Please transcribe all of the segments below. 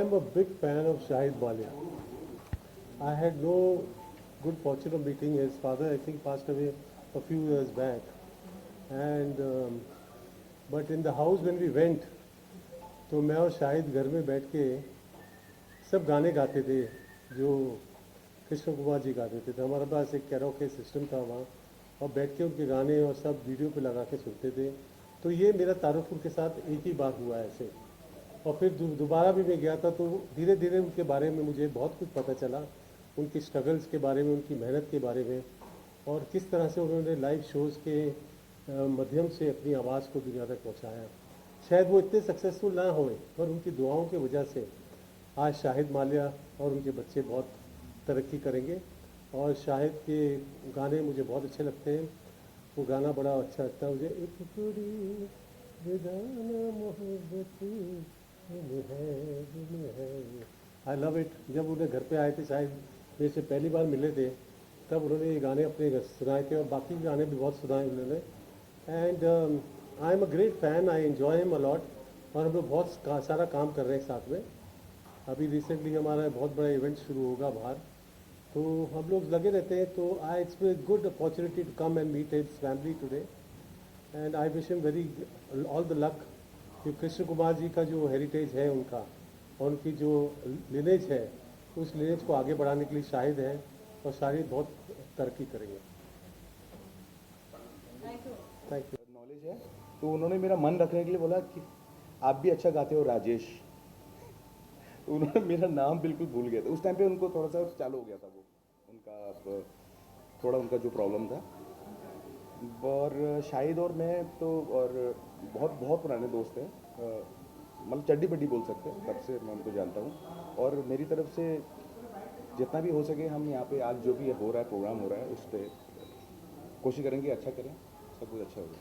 am a big fan of Shahid Balia. I had no good fortune of meeting his father. I think passed away a few years back. And but in the house when we went, तो मैं और शाहिद घर में बैठ के सब गाने गाते थे जो कृष्ण कुमार जी गाते थे। तो हमारे पास एक कैरोके सिस्टम था वहाँ, और बैठ के उनके गाने और सब वीडियो पे लगा के सुनते थे। तो ये मेरा तारुफुर के साथ एक ही बार हुआ ऐसे। और फिर दोबारा भी मैं गया था, तो धीरे धीरे उनके बारे में मुझे बहुत कुछ पता चला, उनकी स्ट्रगल्स के बारे में, उनकी मेहनत के बारे में, और किस तरह से उन्होंने लाइव शोज़ के माध्यम से अपनी आवाज़ को दुनिया तक पहुँचाया। शायद वो इतने सक्सेसफुल ना होए, पर उनकी दुआओं की वजह से आज शाहिद माल्या और उनके बच्चे बहुत तरक्की करेंगे। और शाहिद के गाने मुझे बहुत अच्छे लगते हैं। वो गाना बड़ा अच्छा लगता है मुझे, एक कुड़ी बेगाना मोहब्बती आई लव इट। जब उन्हें घर पे आए थे, शायद मेरे से पहली बार मिले थे, तब उन्होंने ये गाने अपने घर सुनाए थे, और बाकी गाने भी बहुत सुनाए उन्होंने। And I am a great fan, I enjoy him a lot. और हम लोग बहुत सारा काम कर रहे हैं साथ में। अभी रिसेंटली हमारा बहुत बड़ा इवेंट शुरू होगा बाहर, तो हम लोग लगे रहते हैं। तो I it's a good opportunity to come and meet his family today, and I wish him very all the luck. कि कृष्ण कुमार जी का जो हेरिटेज है उनका, और उनकी जो लिनेज है, उस लिनेज को आगे बढ़ाने के लिए शाहिद है, और शाहिद बहुत तरक्की करेंगे। Thank you. नॉलेज है, तो उन्होंने मेरा मन रखने के लिए बोला कि आप भी अच्छा गाते हो राजेश। तो उन्होंने मेरा नाम बिल्कुल भूल गया था उस टाइम पे। उनको थोड़ा सा चालू हो गया था वो उनका थोड़ा उनका जो प्रॉब्लम था। और शाहिद और मैं तो और बहुत बहुत पुराने दोस्त हैं, मतलब चड्डी बड्डी बोल सकते हैं, तब से मैं उनको जानता हूँ। और मेरी तरफ से जितना भी हो सके हम यहाँ पे आज जो भी हो रहा है, प्रोग्राम हो रहा है, उस पर कोशिश करेंगे अच्छा करें, सब कुछ अच्छा होगा।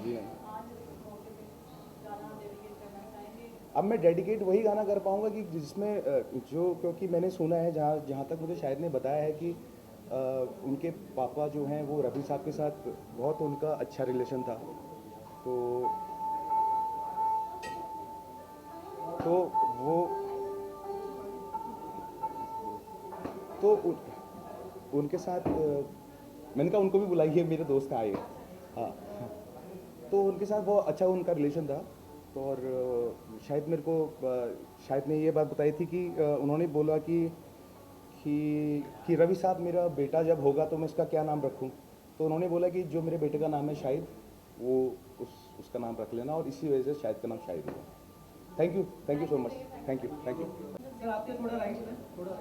जी हाँ। अब मैं डेडिकेट वही गाना कर पाऊँगा कि जिसमें जो, क्योंकि मैंने सुना है, जहाँ जहाँ तक मुझे शायद ने बताया है कि उनके पापा जो हैं वो रफ़ी साहब के साथ बहुत उनका अच्छा रिलेशन था। तो वो तो उनके साथ मैंने कहा उनको भी बुलाइए, मेरे दोस्त आए। हाँ, तो उनके साथ बहुत अच्छा उनका रिलेशन था। तो और शायद मेरे को शायद ने ये बात बताई थी कि उन्होंने बोला कि रवि साहब मेरा बेटा जब होगा तो मैं इसका क्या नाम रखूं। तो उन्होंने बोला कि जो मेरे बेटे का नाम है शाहिद, वो उसका नाम रख लेना, और इसी वजह से शाहिद का नाम शाहिद हुआ। Thank you so much. Thank you. Sir आपके थोड़ा राइट में थोड़ा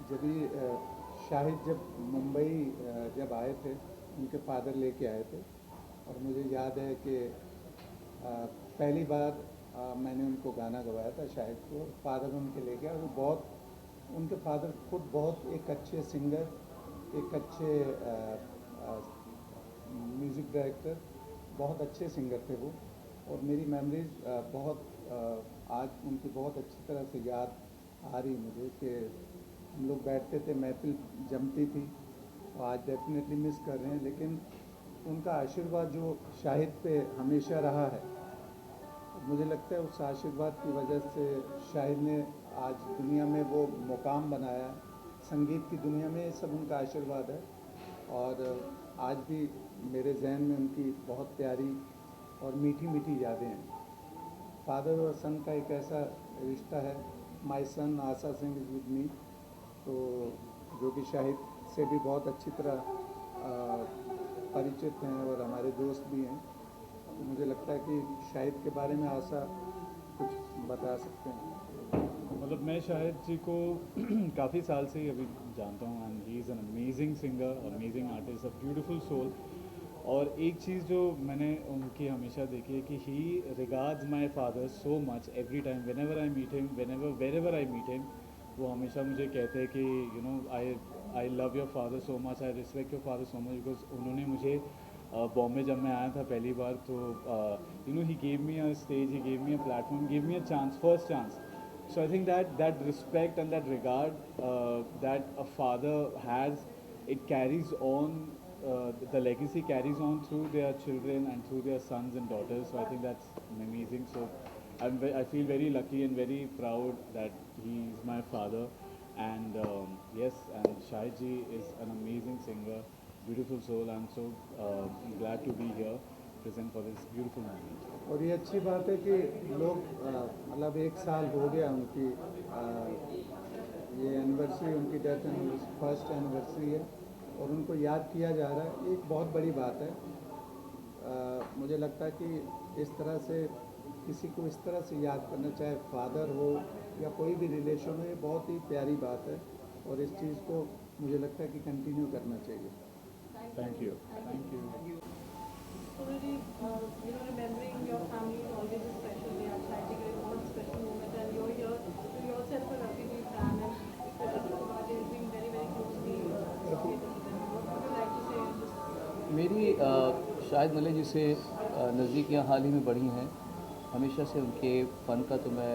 जब शाहिद जब मुंबई जब आए थे, उनके फादर लेके आए थे, और मुझे याद है कि पहली बार मैंने उनको गाना गवाया था शाहिद को, फादर उनके लेके आए। वो बहुत, उनके फादर खुद बहुत एक अच्छे सिंगर, एक अच्छे म्यूज़िक डायरेक्टर, बहुत अच्छे सिंगर थे वो। और मेरी मेमोरीज बहुत आज उनकी बहुत अच्छी तरह से याद आ रही मुझे कि हम लोग बैठते थे, महफिल जमती थी। और आज डेफिनेटली मिस कर रहे हैं, लेकिन उनका आशीर्वाद जो शाहिद पे हमेशा रहा है, मुझे लगता है उस आशीर्वाद की वजह से शाहिद ने आज दुनिया में वो मुकाम बनाया। संगीत की दुनिया में ये सब उनका आशीर्वाद है। और आज भी मेरे जहन में उनकी बहुत प्यारी और मीठी मीठी यादें हैं। फादर और सन का एक ऐसा रिश्ता है। My son Asha Singh is with me, तो जो कि शाहिद से भी बहुत अच्छी तरह परिचित हैं और हमारे दोस्त भी हैं। तो मुझे लगता है कि शाहिद के बारे में आशा कुछ बता सकते हैं। मतलब मैं शाहिद जी को काफ़ी साल से ही अभी जानता हूँ, and he is an amazing singer, amazing artist, a beautiful soul. और एक चीज़ जो मैंने उनकी हमेशा देखी है कि he regards my father so much every time, whenever I meet him, wherever I meet him, वो हमेशा मुझे कहते हैं कि I love your father so much, I respect your father so much, because उन्होंने मुझे बॉम्बे जब मैं आया था पहली बार तो you know he gave me a stage, he gave me a platform, give me a chance, first chance. So I think that respect and that regard that a father has, it carries on, the legacy carries on through their children and through their sons and daughters. So I think that's amazing. So I feel very lucky and very proud that he is my father. And yes, and Shahid ji is an amazing singer, beautiful soul. I'm so glad to be here, present for this beautiful moment. और ये अच्छी बात है कि लोग मतलब 1 साल हो गया उनकी ये एनिवर्सरी, उनकी डेथ एनिवर्सरी, फर्स्ट एनिवर्सरी है और उनको याद किया जा रहा है, ये एक बहुत बड़ी बात है. मुझे लगता है कि इस तरह से किसी को इस तरह से याद करना, चाहे फादर हो या कोई भी रिलेशन हो, ये बहुत ही प्यारी बात है और इस चीज़ को मुझे लगता है कि कंटिन्यू करना चाहिए. Thank you. Thank you. Already, remembering your family is always a special day. At Shahid Ji, a बहुत special moment, and you're here. So you yourself a Rafi fan, and Rafi Kumar ji has been very, very closely associated with them. What would you like to say in this? मेरी शाहिद मलिक जी से नज़दीकियाँ हाल ही में बढ़ी हैं. हमेशा से उनके फ़न का तो मैं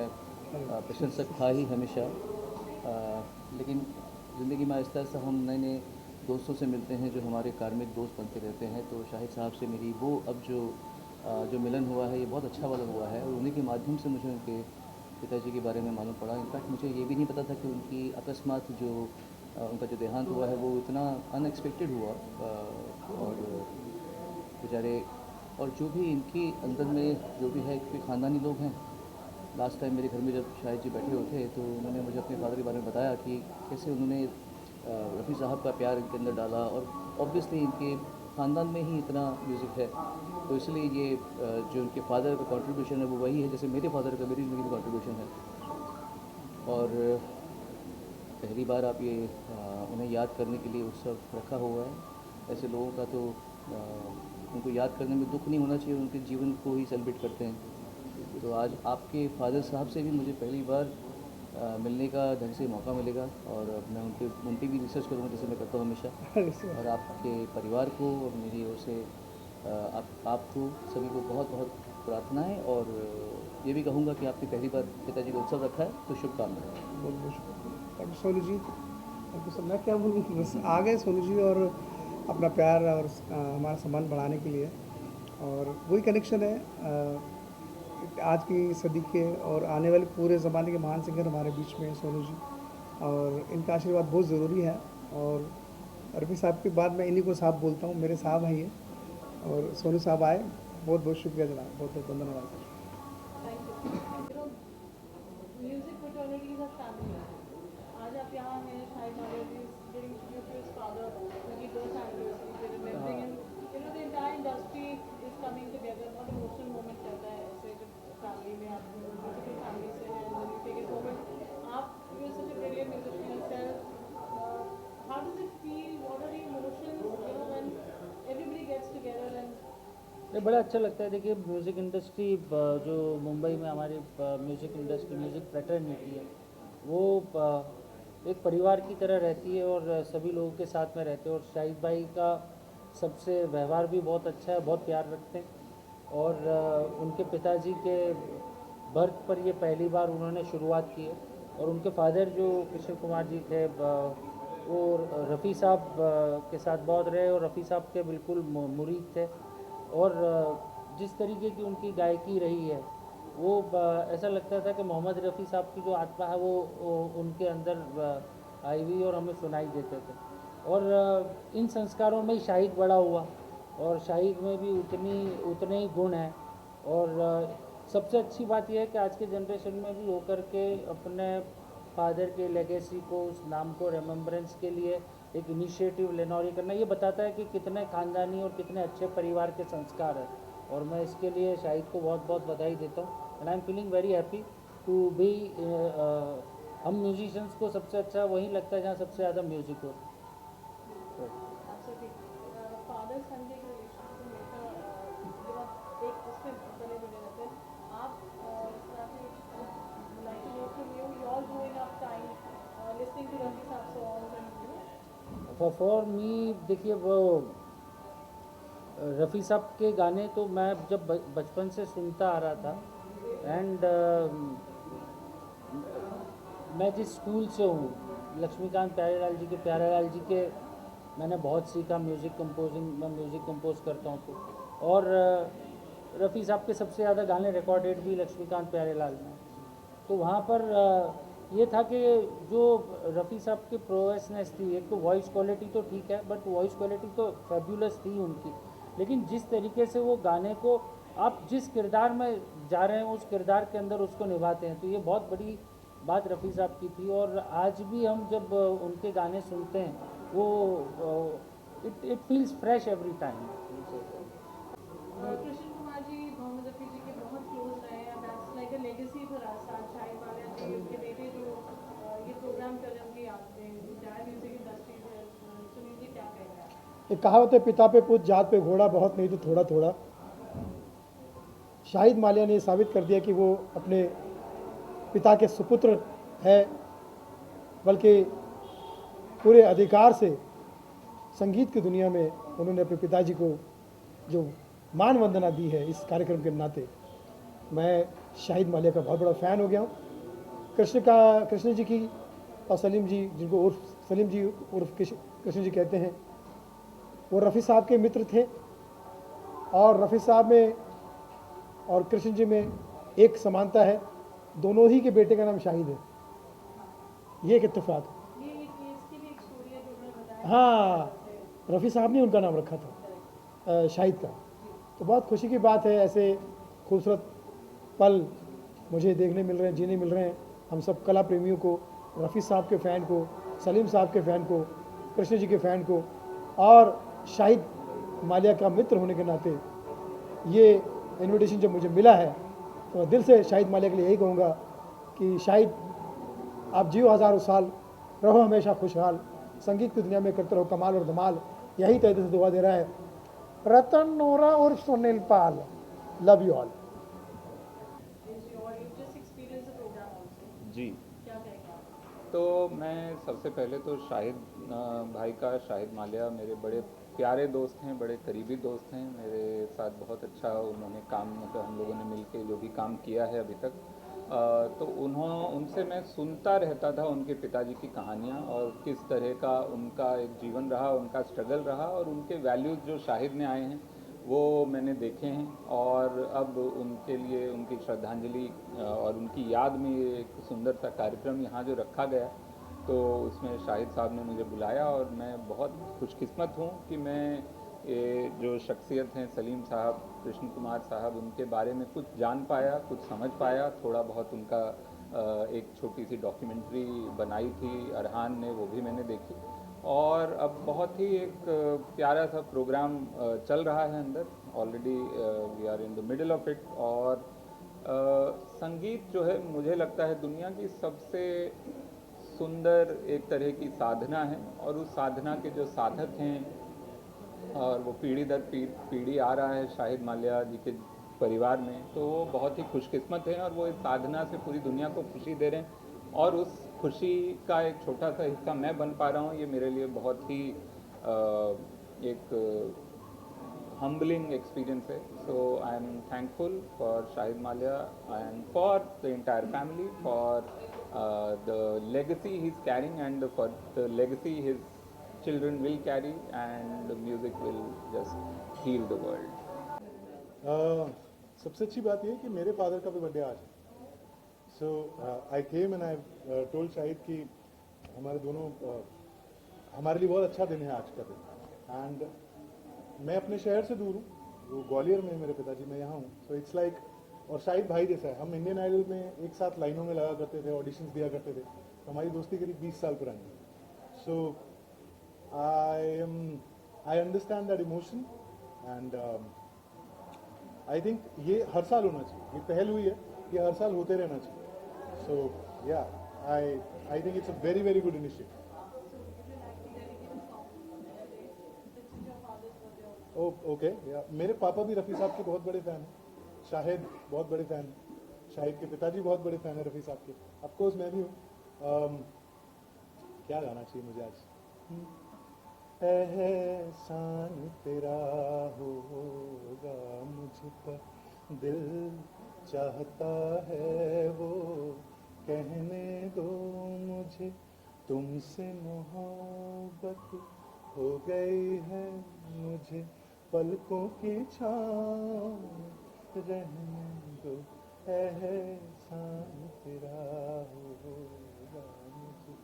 प्रशंसक था ही हमेशा, लेकिन ज़िंदगी में आहिस्ता आहिस्ता हम नए नए दोस्तों से मिलते हैं जो हमारे कार्मिक दोस्त बनते रहते हैं. तो शाहिद साहब से मेरी वो अब जो मिलन हुआ है ये बहुत अच्छा वाला हुआ है और उन्हीं के माध्यम से मुझे उनके पिताजी के बारे में मालूम पड़ा. इनफैक्ट मुझे ये भी नहीं पता था कि उनकी अकस्मात उनका जो देहांत हुआ है वो इतना अनएक्सपेक्टेड हुआ. और बेचारे, और जो भी इनकी अंदर में जो भी है, क्योंकि ख़ानदानी लोग हैं. लास्ट टाइम मेरे घर में जब शाहिद जी बैठे हुए थे तो उन्होंने मुझे अपने फादर के बारे में बताया कि कैसे उन्होंने रफ़ी साहब का प्यार इनके अंदर डाला और ऑब्वियसली इनके ख़ानदान में ही इतना म्यूज़िक है तो इसलिए ये जो उनके फादर का कंट्रीब्यूशन है वो वही है जैसे मेरे फादर का मेरी ज़िंदगी में कंट्रीब्यूशन है. और पहली बार आप ये उन्हें याद करने के लिए उत्सव रखा हुआ है. ऐसे लोगों का तो उनको याद करने में दुख नहीं होना चाहिए, उनके जीवन को ही सेलिब्रेट करते हैं. तो आज आपके फादर साहब से भी मुझे पहली बार मिलने का ढंग से मौका मिलेगा और मैं उनकी भी रिसर्च करूँगा जैसे मैं करता हूँ हमेशा. और आपके परिवार को और मेरी ओर से आपको सभी को बहुत बहुत प्रार्थनाएं और ये भी कहूँगा कि आपने पहली बार पिताजी का उत्सव रखा है तो शुभकामनाएं. बहुत बहुत शुक्रिया डॉक्टर सोनू जी. डॉक्टर साहब मैं क्या बोलूँ, बस आ गए सोनू जी और अपना प्यार और हमारा संबंध बढ़ाने के लिए. और वही कनेक्शन है आज की सदी के और आने वाले पूरे ज़माने के महान सिंगर हमारे बीच में सोनू जी, और इनका आशीर्वाद बहुत ज़रूरी है. और रफ़ी साहब के बाद मैं इन्हीं को साहब बोलता हूँ, मेरे साहब हैं ये. और सोनू साहब आए, बहुत बहुत शुक्रिया जनाब, बहुत बहुत धन्यवाद. Thank you. Music fraternity is a family. आज आप यहाँ हैं, Shahid Malik is getting tribute to his father, उनकी birth anniversary, we're remembering him. The entire industry is coming together. बहुत emotional moment रहता है ऐसे जब family में आप beautiful family से हैं and then you take it forward. आप you're such a brilliant musician yourself. How does it feel? What are the emotions? When everybody gets together and ये बड़ा अच्छा लगता है. देखिए म्यूज़िक इंडस्ट्री जो मुंबई में हमारी म्यूज़िक इंडस्ट्री, म्यूज़िक फ्रेटर्निटी है वो एक परिवार की तरह रहती है और सभी लोगों के साथ में रहते हैं. और शाहिद भाई का सबसे व्यवहार भी बहुत अच्छा है, बहुत प्यार रखते हैं. और उनके पिताजी के बर्थ पर ये पहली बार उन्होंने शुरुआत की है. और उनके फादर जो किशोर कुमार जी थे वो रफ़ी साहब के साथ बहुत रहे और रफ़ी साहब के बिल्कुल मुरीद थे. और जिस तरीके की उनकी गायकी रही है वो ऐसा लगता था कि मोहम्मद रफ़ी साहब की जो आत्मा है वो उनके अंदर आई हुई और हमें सुनाई देते थे. और इन संस्कारों में ही शाहिद बड़ा हुआ और शाहिद में भी उतने ही गुण हैं. और सबसे अच्छी बात यह है कि आज के जनरेशन में भी होकर के अपने फादर के लेगेसी को, उस नाम को रिमेम्बरेंस के लिए एक इनिशिएटिव लेना और ये करना, ये बताता है कि कितने ख़ानदानी और कितने अच्छे परिवार के संस्कार हैं. और मैं इसके लिए शाहिद को बहुत बहुत बधाई देता हूँ. And I am feeling very happy to be. हम म्यूजिशियंस को सबसे अच्छा वहीं लगता है जहाँ सबसे ज़्यादा म्यूज़िक हो. Absolutely. Father son के रिलेशन को लेकर एक उसमें बने जुड़े रहते हैं. आप like to know from you, you all growing up time listening to Rafi Saab songs and for me देखिए वो रफ़ी साहब के गाने तो मैं जब बचपन से सुनता आ रहा था। एंड मैं जिस स्कूल से हूँ, लक्ष्मीकांत प्यारेलाल जी के मैंने बहुत सीखा म्यूज़िक कंपोजिंग। मैं म्यूज़िक कंपोज करता हूँ तो। और रफ़ी साहब के सबसे ज़्यादा गाने रिकॉर्डेड भी लक्ष्मीकांत प्यारेलाल में। तो वहाँ पर ये था कि जो रफ़ी साहब की प्रोवेसनेस थी, एक तो वॉइस क्वालिटी तो ठीक है, बट वॉइस क्वालिटी तो फैबुलस थी उनकी, लेकिन जिस तरीके से वो गाने को आप जिस किरदार में जा रहे हैं उस किरदार के अंदर उसको निभाते हैं, तो ये बहुत बड़ी बात रफ़ी साहब की थी। और आज भी हम जब उनके गाने सुनते हैं वो it feels fresh every time. Krishna Kumar ji Mohammed Rafi ji के बहुत क्लोज रहे हैं। That's like a legacy for us. आज शाहिद मालिया जी उनके बेटे जो ये प्रोग्राम कर रहे हैं उनकी याद में इंटायर म्यूजिक इंडस्ट्री है। सुनील जी क्या कह रहे हैं? एक कहावत है, पिता पे पूछ जात पे घोड़ा, बहुत नहीं तो थोड़ा थोड़ा। शाहिद मालिया ने साबित कर दिया कि वो अपने पिता के सुपुत्र है, बल्कि पूरे अधिकार से संगीत की दुनिया में उन्होंने अपने पिताजी को जो मान वंदना दी है इस कार्यक्रम के नाते, मैं शाहिद मालिया का बहुत बड़ा फ़ैन हो गया हूँ। कृष्ण जी की और सलीम जी, जिनको उर्फ सलीम जी उर्फ कृष्ण जी कहते हैं, वो रफ़ी साहब के मित्र थे। और रफ़ी साहब में और कृष्ण जी में एक समानता है, दोनों ही के बेटे का नाम शाहिद है। ये एक इत्तेफाक है। ये इसकी भी एक स्टोरी है जो उन्होंने बताया। हाँ, रफ़ी साहब ने उनका नाम रखा था शाहिद का। तो बहुत खुशी की बात है, ऐसे खूबसूरत पल मुझे देखने मिल रहे हैं, जीने मिल रहे हैं। हम सब कला प्रेमियों को, रफ़ी साहब के फ़ैन को, सलीम साहब के फ़ैन को, कृष्ण जी के फ़ैन को, और शाहिद मालिया का मित्र होने के नाते ये इनविटेशन जब मुझे मिला है तो मैं दिल से शाहिद मालिया के लिए यही कहूँगा कि शाहिद, आप जियो हज़ारों साल, रहो हमेशा खुशहाल, संगीत की दुनिया में करते रहो कमाल और धमाल। यही तहे दिल से दुआ दे रहा है रतन नोरा और Sunil Pal. Love you all. जी, क्या कहेंगे आप? तो मैं सबसे पहले तो शाहिद भाई का, शाहिद मालिया मेरे बड़े प्यारे दोस्त हैं, बड़े करीबी दोस्त हैं। मेरे साथ बहुत अच्छा उन्होंने काम, मतलब हम लोगों ने मिलके जो भी काम किया है अभी तक, तो उनसे मैं सुनता रहता था उनके पिताजी की कहानियाँ और किस तरह का उनका एक जीवन रहा, उनका स्ट्रगल रहा, और उनके वैल्यूज़ जो शाहिद में आए हैं वो मैंने देखे हैं। और अब उनके लिए उनकी श्रद्धांजलि और उनकी याद में ये एक सुंदर सा कार्यक्रम यहाँ जो रखा गया, तो उसमें शाहिद साहब ने मुझे बुलाया और मैं बहुत खुशकिस्मत हूँ कि मैं ये जो शख्सियत हैं सलीम साहब, कृष्ण कुमार साहब, उनके बारे में कुछ जान पाया, कुछ समझ पाया। थोड़ा बहुत उनका एक छोटी सी डॉक्यूमेंट्री बनाई थी अरहान ने, वो भी मैंने देखी। और अब बहुत ही एक प्यारा सा प्रोग्राम चल रहा है अंदर, already we are in the middle of it. और संगीत जो है मुझे लगता है दुनिया की सबसे सुंदर एक तरह की साधना है, और उस साधना के जो साधक हैं, और वो पीढ़ी दर पीढ़ी आ रहा है शाहिद मालिया जी के परिवार में, तो वो बहुत ही खुशकिस्मत हैं और वो इस साधना से पूरी दुनिया को खुशी दे रहे हैं। और उस खुशी का एक छोटा सा हिस्सा मैं बन पा रहा हूँ, ये मेरे लिए बहुत ही एक humbling experience है। So I am thankful for Shahid Malia and for the entire family for the legacy he's carrying and for the legacy his children will carry, and the music will just heal the world. सबसे अच्छी बात यह है कि मेरे father का भी birthday आज है। So I came and I told Shahid कि हमारे दोनों हमारे लिए बहुत अच्छा दिन है आज का दिन। एंड मैं अपने शहर से दूर हूँ, वो ग्वालियर में है मेरे पिताजी, मैं यहाँ हूँ। सो इट्स लाइक, और शाहिद भाई जैसा है। हम इंडियन आइडल में एक साथ लाइनों में लगा करते थे, ऑडिशंस दिया करते थे, तो हमारी दोस्ती करीब 20 साल पुरानी है। So I understand that emotion and I think ये हर साल होना चाहिए। ये पहल हुई है, ये हर साल होते रहना चाहिए। सो या I think it's a very very good initiative. Okay, या मेरे पापा भी रफ़ी साहब के बहुत बड़े फ़ैन हैं, शाहिद बहुत बड़े फ़ैन हैं, शाहिद के पिताजी बहुत बड़े फ़ैन हैं रफ़ी साहब के। ऑफकोर्स मैं भी हूँ। क्या गाना चाहिए मुझे आज? एहसान तेरा होगा मुझ पर, दिल चाहता है वो कहने दो मुझे, तुमसे मोहब्बत हो गई है मुझे, पलकों की छाँव रहने दो, एहसान तेरा होगा मुझे।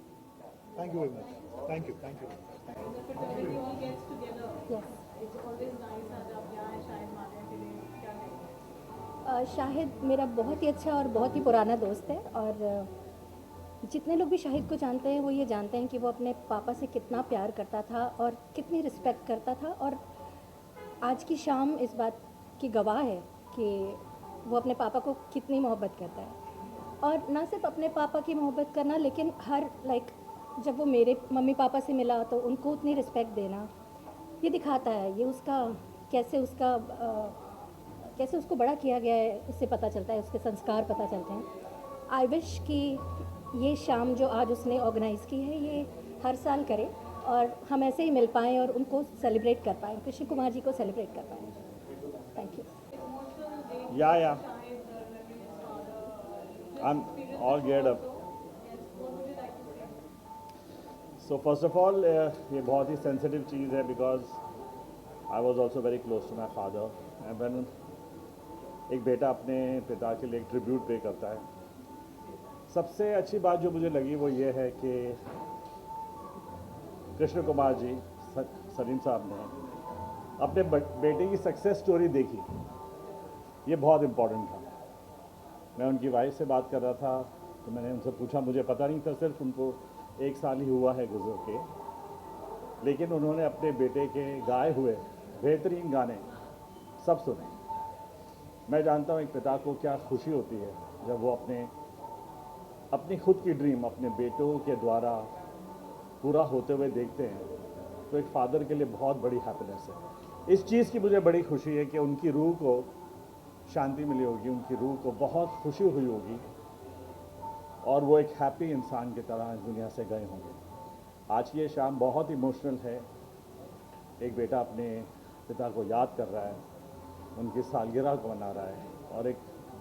Thank you very much. Thank you. Thank you. The fraternity all gets together. Yes. It's always nice आज आप यहाँ हैं शाहिद मालिया के लिए, क्या कहेंगे? शाहिद मेरा बहुत ही अच्छा और बहुत ही पुराना दोस्त है, और जितने लोग भी शाहिद को जानते हैं वो ये जानते हैं कि वो अपने पापा से कितना प्यार करता था और कितनी रिस्पेक्ट करता था, और आज की शाम इस बात की गवाह है कि वो अपने पापा को कितनी मोहब्बत करता है। और ना सिर्फ अपने पापा की मोहब्बत करना, लेकिन हर जब वो मेरे मम्मी पापा से मिला तो उनको उतनी रिस्पेक्ट देना, ये दिखाता है, ये उसका कैसे उसको बड़ा किया गया है, उससे पता चलता है, उसके संस्कार पता चलते हैं। आई विश कि ये शाम जो आज उसने ऑर्गेनाइज़ की है ये हर साल करे और हम ऐसे ही मिल पाएँ और उनको सेलिब्रेट कर पाएँ, कृष्ण कुमार जी को सेलिब्रेट कर पाएँ। Thank you. Yeah. I'm all geared up. So first of all, ये बहुत ही sensitive चीज़ है because I was also very close to my father. And when एक बेटा अपने पिता के लिए एक ट्रिब्यूट पे करता है, सबसे अच्छी बात जो मुझे लगी वो ये है कि कृष्ण कुमार जी, सलीम साहब ने अपने बेटे की सक्सेस स्टोरी देखी। ये बहुत इम्पोर्टेंट था। मैं उनकी वाइफ से बात कर रहा था तो मैंने उनसे पूछा, मुझे पता नहीं था, सिर्फ उनको 1 साल ही हुआ है गुजर के, लेकिन उन्होंने अपने बेटे के गाए हुए बेहतरीन गाने सब सुने। मैं जानता हूँ एक पिता को क्या खुशी होती है जब वो अपनी खुद की ड्रीम अपने बेटों के द्वारा पूरा होते हुए देखते हैं, तो एक फादर के लिए बहुत बड़ी हैप्पीनेस है। इस चीज़ की मुझे बड़ी खुशी है कि उनकी रूह को शांति मिली होगी, उनकी रूह को बहुत खुशी हुई होगी और वो एक हैप्पी इंसान की तरह इस दुनिया से गए होंगे। आज की ये शाम बहुत इमोशनल है। एक बेटा अपने पिता को याद कर रहा है, उनकी सालगिरह को मना रहा है और एक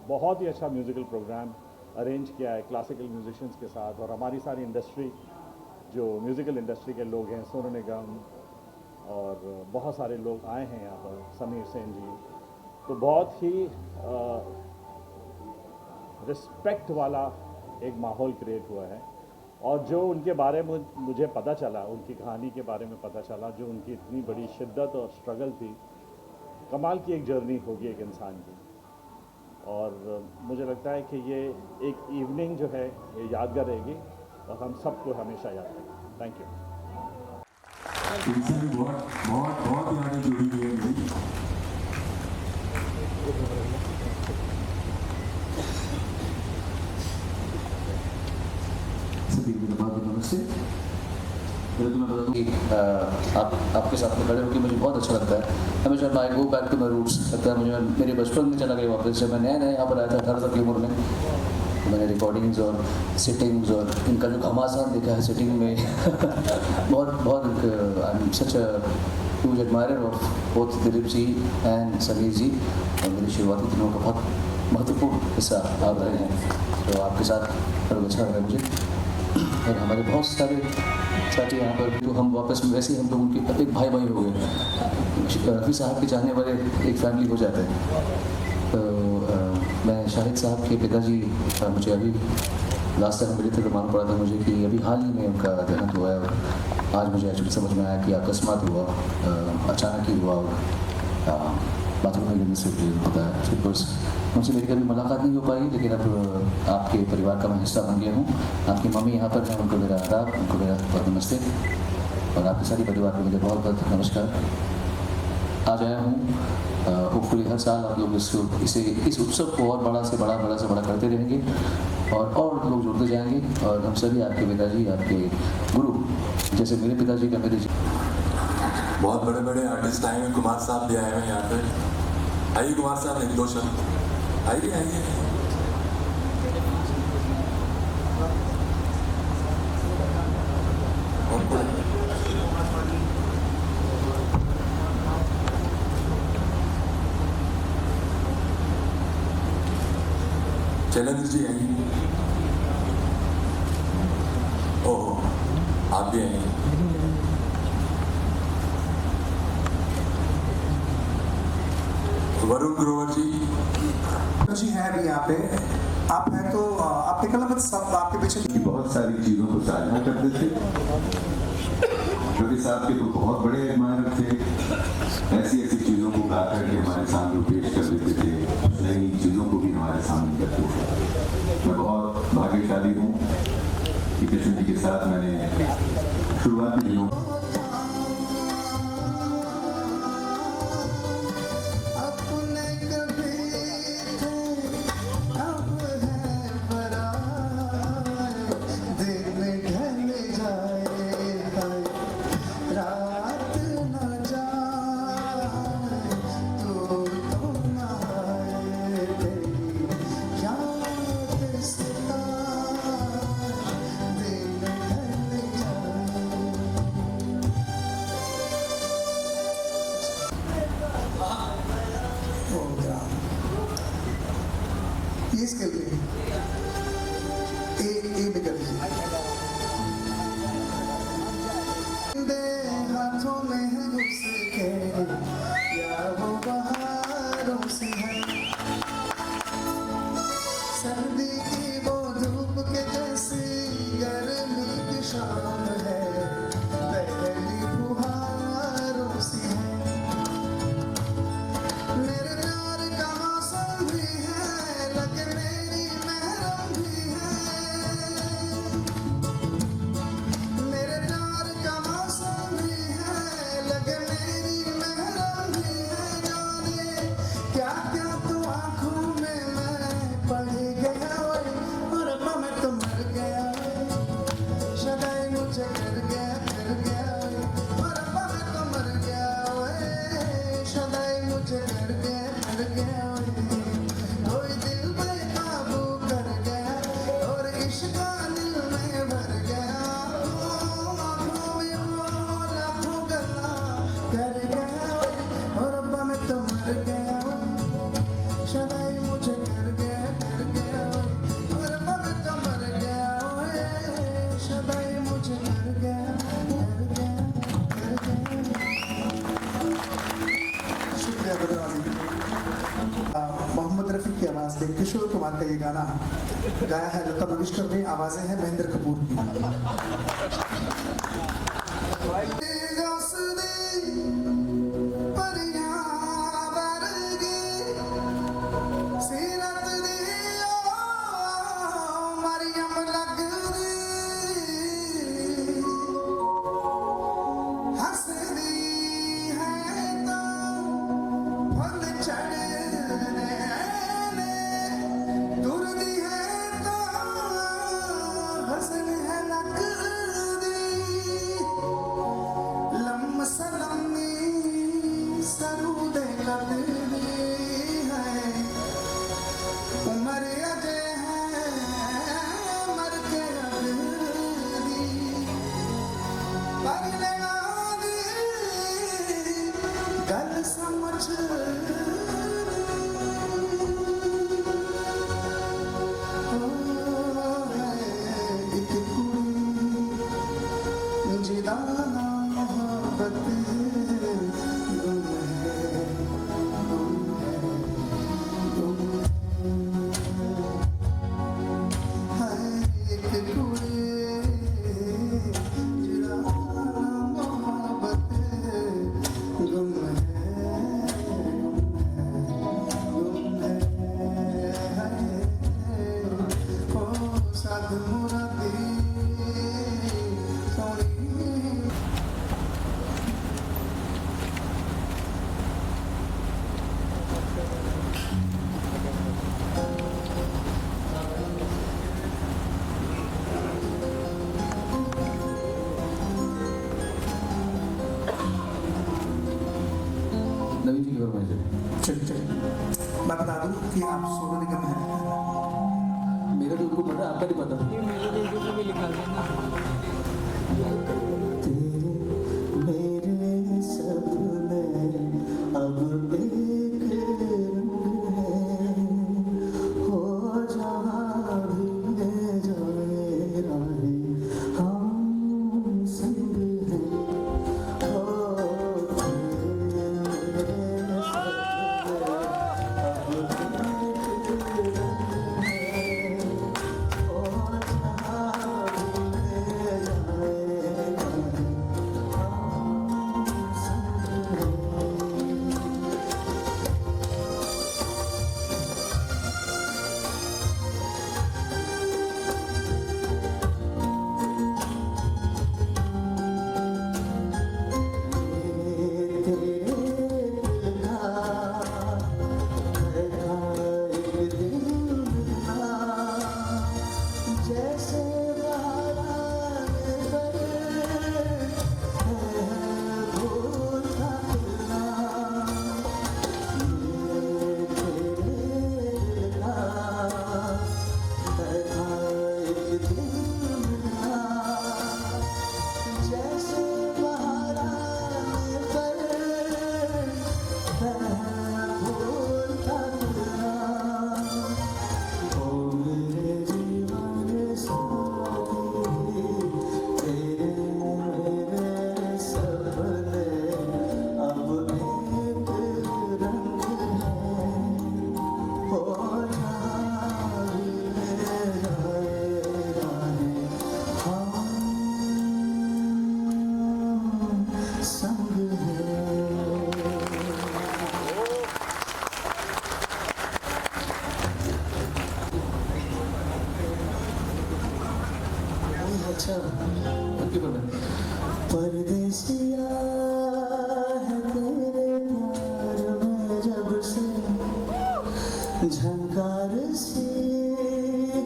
बहुत ही अच्छा म्यूज़िकल प्रोग्राम अरेंज किया है क्लासिकल म्यूजिशियंस के साथ, और हमारी सारी इंडस्ट्री जो म्यूज़िकल इंडस्ट्री के लोग हैं, सोनू निगम और बहुत सारे लोग आए हैं यहाँ पर, समीर सेन जी, तो बहुत ही रिस्पेक्ट वाला एक माहौल क्रिएट हुआ है। और जो उनके बारे में मुझे पता चला, उनकी कहानी के बारे में पता चला, जो उनकी इतनी बड़ी शिद्दत और स्ट्रगल थी, कमाल की एक जर्नी होगी एक इंसान की। और मुझे लगता है कि ये एक इवनिंग जो है ये यादगार रहेगी और हम सबको हमेशा याद रहेगी। Thank you. इनसे भी बहुत यादें जुड़ी हुई हैं मेरी। सभी मेरे बाद नमस्ते। पहले तो मैं बता दूँ कि आपके साथ में खड़े होकर मुझे बहुत अच्छा लगता है। हमेशा I go back to my roots, लगता है मुझे मेरे बचपन में चला गया वापस। जब मैं नया यहाँ पर आया था 18 साल की उम्र में, तो मैंने रिकॉर्डिंग्स और सिटिंग्स और इनका जो घमासान देखा है सिटिंग में बहुत I am such a huge admirer of both Dilip ji and Sameer ji, और मेरी शुरुआती दिनों का बहुत महत्वपूर्ण हिस्सा आप रहे हैं। तो आपके साथ बड़ा अच्छा लगा मुझे, और हमारे बहुत सारे साथी यहाँ पर जो हम वापस में वैसे ही हम लोग उनके एक भाई हो गए। रफ़ी साहब के चाहने वाले एक फैमिली हो जाते हैं। तो मैं शाहिद साहब के पिताजी, मुझे अभी लास्ट टाइम मिले थे तो मालूम पड़ा था मुझे कि अभी हाल ही में उनका देहांत हुआ है, और आज मुझे एक्चुअली समझ में आया कि अकस्मात हुआ, अचानक ही हुआ, और बाथरूम में गिरने से मुझे पता है। बिकॉज उनसे मेरी कभी मुलाकात नहीं हो पाई, लेकिन अब आपके परिवार का मैं हिस्सा बन गया हूँ। आपकी मम्मी यहाँ पर हैं, उनको मेरा आदाब, उनको मेरा बहुत नमस्ते, और आपके सारे परिवार को मुझे बहुत बहुत नमस्कार। आज आया हूँ, होपफुली हर साल आप लोग इस उत्सव को और बड़ा से बड़ा करते रहेंगे और लोग जुड़ते जाएंगे, और हम सभी आपके पिताजी, आपके गुरु जैसे मेरे पिताजी का मेरे बहुत बड़े आर्टिस्ट आए हैं। कुमार साहब भी आए हैं यहाँ पे। आइए कुमार साहब, एक दो शब्द आइए। शैलेंद्र जी आएंगे? ओह, आप भी आएंगे? वरुण ग्रोवर जी हैं अभी यहाँ पे। आप हैं तो आपने कल मतलब सब आपके पीछे बहुत सारी चीज़ों को साझा करते थे। रवि साहब के तो बहुत बड़े एडमायर थे, ऐसी ऐसी चीज़ों को गा करके हमारे सामने पेश कर देते थे, नई चीज़ों को भी हमारे सामने करते थे। मैं बहुत भाग्यशाली हूँ कि कृष्ण जी के साथ मैंने शुरुआती दिनों इसके लिए ए निकल हाथों में है उसके या वो बहारों से है, सर्दी की वो धूप के जैसी गर्मी की शाम है, पहली फुहारों से है। मेरे प्यार का मौसम भी है, लगे मेरी महरम भी है। मेरे प्यार का मौसम भी है, लगे मेरी महरम भी है। जाने क्या क्या तो आँखों में मैं पढ़ गया और अब मैं तो मर गया, सदाई मुझे कर गया और अब मैं तो मर गया, सदाई मुझे कर गया कोई दिल बेकाबू कर गया और इश्क दिल में भर गया, आँखों में वो लाखों गल्ला कर गया और अब मैं तो मर गया, सदाई मुझे कर गया और अब मैं तो मर गया, सदाई मुझे कर गया। शुक्रिया बदराजी। मोहम्मद रफ़ी की आवाज़ में किशोर कुमार का ये गाना गाया है लता मंगेशकर ने, आवाज़ें हैं महेंद्र कपूर गल समझ एक कुड़ी जिदाना मोहब्बत गुम है, एक कुड़ी जिदाना मोहब्बत गुम नवीन जी की फरमाइश है। चलिए मैं बता दूं कि आप सोनू निगम हैं। मेरा तो उनको पता है, आपका नहीं पता। तेरे मेरे सपने अब एक रंग है, हो जहाँ परदेसिया है तेरे प्यार में जब से झंकार सी है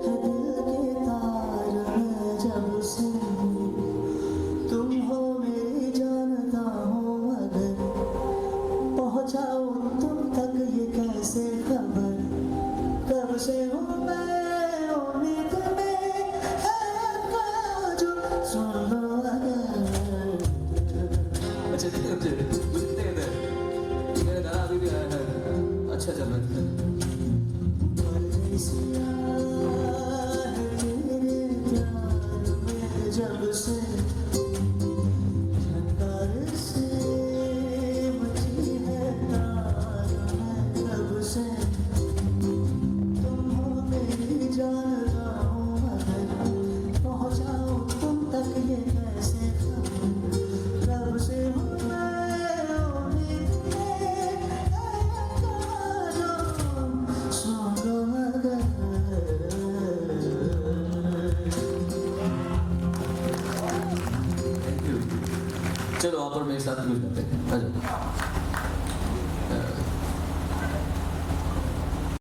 दिल के तार में जब से तुम हो मेरी जानता हूँ मगर पहुँचाओ तुम तक ये कैसे खबर कब से हूँ मैं उम्मीद में है आपका जो सुन लो अगर अच्छा मुझे मेरा गाना अभी भी आया है अच्छा चल रहा है परदेसिया है तेरे प्यार में जब से झंकार से मची है तार में जब से तुम हो मेरी जानता हूँ मगर पहुँचाओ तुम तक ये कैसे खबर कब से हूँ मैं उम्मीद में आपका जो सुनो अगर चलो आप और मेरे साथ कुछ करते हैं आ जाओ